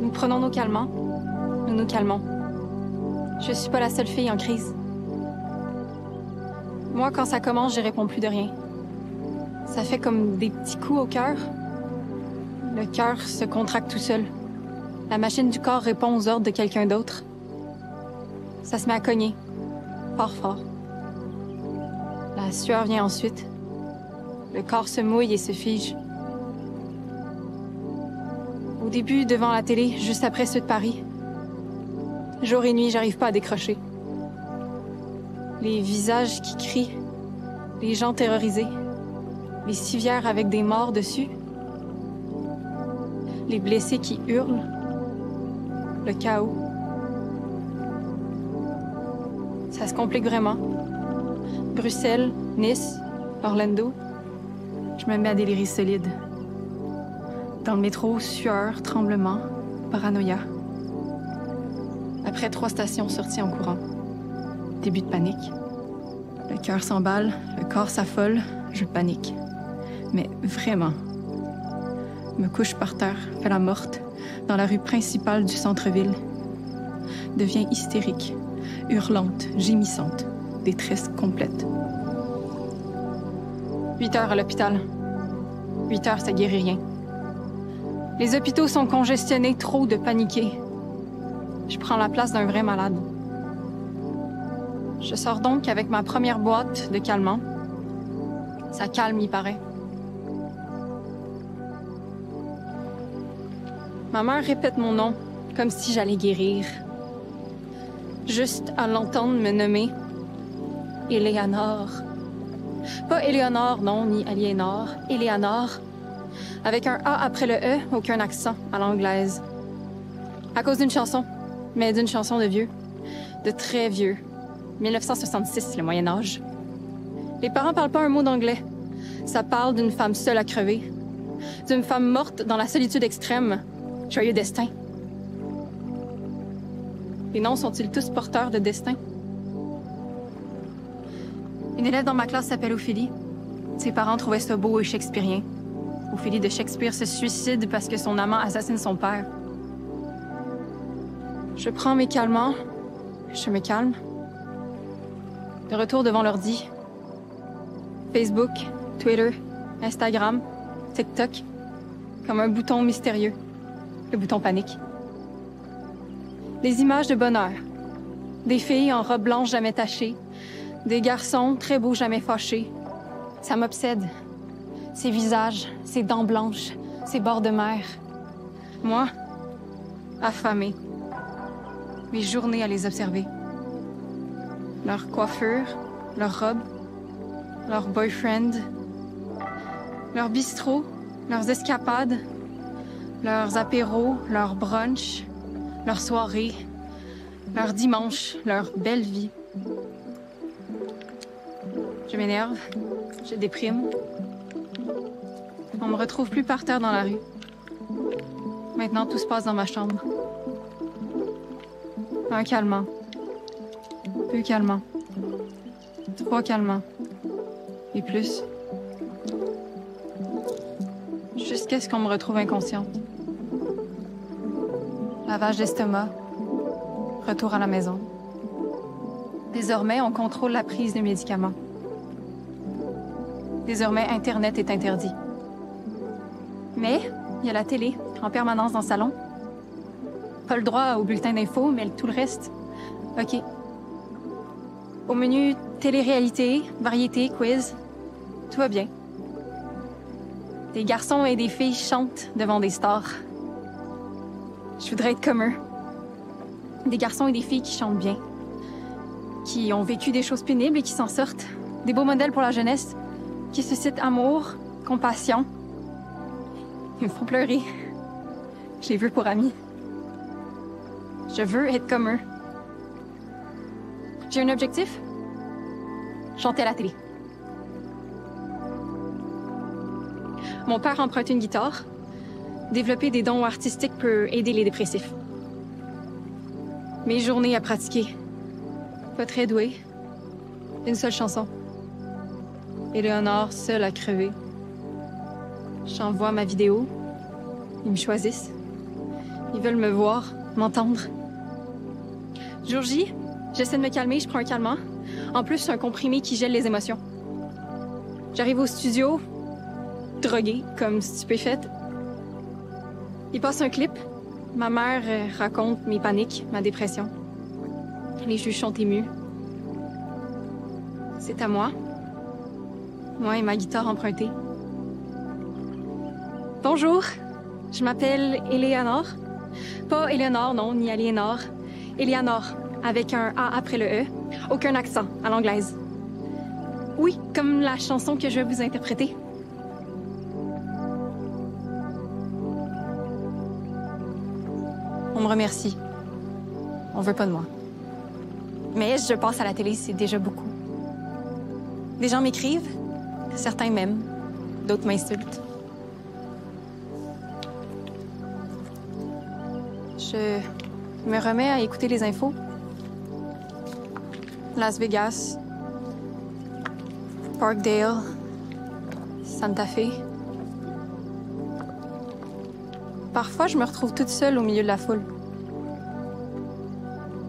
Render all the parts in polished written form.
Nous prenons nos calmants. Nous nous calmons. Je suis pas la seule fille en crise. Moi, quand ça commence, je réponds plus de rien. Ça fait comme des petits coups au cœur. Le cœur se contracte tout seul. La machine du corps répond aux ordres de quelqu'un d'autre. Ça se met à cogner. Fort, fort. La sueur vient ensuite. Le corps se mouille et se fige. Au début, devant la télé, juste après ceux de Paris. Jour et nuit, j'arrive pas à décrocher. Les visages qui crient, les gens terrorisés, les civières avec des morts dessus, les blessés qui hurlent, le chaos. Ça se complique vraiment. Bruxelles, Nice, Orlando, je me mets à délirer solide. Dans le métro, sueur, tremblement, paranoïa. Après 3 stations sorties en courant. Début de panique. Le cœur s'emballe, le corps s'affole, je panique. Mais vraiment. Me couche par terre, fais la morte, dans la rue principale du centre-ville. Deviens hystérique, hurlante, gémissante, détresse complète. 8 heures à l'hôpital. 8 heures, ça guérit rien. Les hôpitaux sont congestionnés, trop de paniqués. Je prends la place d'un vrai malade. Je sors donc avec ma première boîte de calmants. Ça calme, il paraît. Ma mère répète mon nom, comme si j'allais guérir. Juste à l'entendre me nommer Éléanore. Pas Éléonore, non, ni Aliénor. Éléanore. Avec un A après le E, aucun accent à l'anglaise. À cause d'une chanson, mais d'une chanson de vieux. De très vieux. 1966, le Moyen-Âge. Les parents parlent pas un mot d'anglais. Ça parle d'une femme seule à crever. D'une femme morte dans la solitude extrême. Joyeux destin. Les noms sont-ils tous porteurs de destin? Une élève dans ma classe s'appelle Ophélie. Ses parents trouvaient ça beau et shakespearien. Ophélie de Shakespeare se suicide parce que son amant assassine son père. Je prends mes calmants. Je me calme. De retour devant l'ordi. Facebook, Twitter, Instagram, TikTok. Comme un bouton mystérieux. Le bouton panique. Des images de bonheur. Des filles en robe blanche jamais tachée. Des garçons très beaux jamais fâchés. Ça m'obsède. Ces visages, ces dents blanches, ces bords de mer. Moi, affamée. Mes journées à les observer. Leur coiffure, leur robe, leur boyfriend, leur bistrot, leurs escapades, leurs apéros, leurs brunchs, leurs soirées, leurs dimanches, leur belle vie. Je m'énerve, je déprime. On me retrouve plus par terre dans la rue. Maintenant, tout se passe dans ma chambre. Un calmant. 2 calmants. 3 calmants. Et plus. Jusqu'à ce qu'on me retrouve inconsciente. Lavage d'estomac. Retour à la maison. Désormais, on contrôle la prise de médicaments. Désormais, Internet est interdit. Mais il y a la télé, en permanence dans le salon. Pas le droit au bulletin d'info, mais tout le reste. OK. Au menu, télé-réalité, variété, quiz. Tout va bien. Des garçons et des filles chantent devant des stars. Je voudrais être comme eux. Des garçons et des filles qui chantent bien. qui ont vécu des choses pénibles et qui s'en sortent. Des beaux modèles pour la jeunesse, qui suscitent amour, compassion. Ils me font pleurer. Je les veux pour amis. Je veux être comme eux. J'ai un objectif. Chanter à la télé. Mon père emprunte une guitare. Développer des dons artistiques peut aider les dépressifs. Mes journées à pratiquer. Pas très douée. Une seule chanson. Éléonore, seule à crever. J'envoie ma vidéo. Ils me choisissent. Ils veulent me voir, m'entendre. Jour J, j'essaie de me calmer, je prends un calmant. En plus, c'est un comprimé qui gèle les émotions. J'arrive au studio, droguée, comme stupéfaite. Il passe un clip. Ma mère raconte mes paniques, ma dépression. Les juges sont émus. C'est à moi. Moi et ma guitare empruntée. Bonjour, je m'appelle Éléonore. Pas Éléonore, non, ni Aliénor. Éléonore, avec un A après le E. Aucun accent, à l'anglaise. Oui, comme la chanson que je vais vous interpréter. On me remercie. On veut pas de moi. Mais je passe à la télé, c'est déjà beaucoup. Des gens m'écrivent, certains m'aiment, d'autres m'insultent. Je me remets à écouter les infos. Las Vegas, Parkdale, Santa Fe. Parfois, je me retrouve toute seule au milieu de la foule.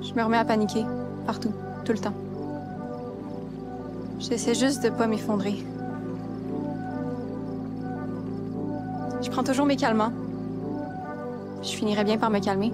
Je me remets à paniquer, partout, tout le temps. J'essaie juste de pas m'effondrer. Je prends toujours mes calmants. Je finirai bien par me calmer.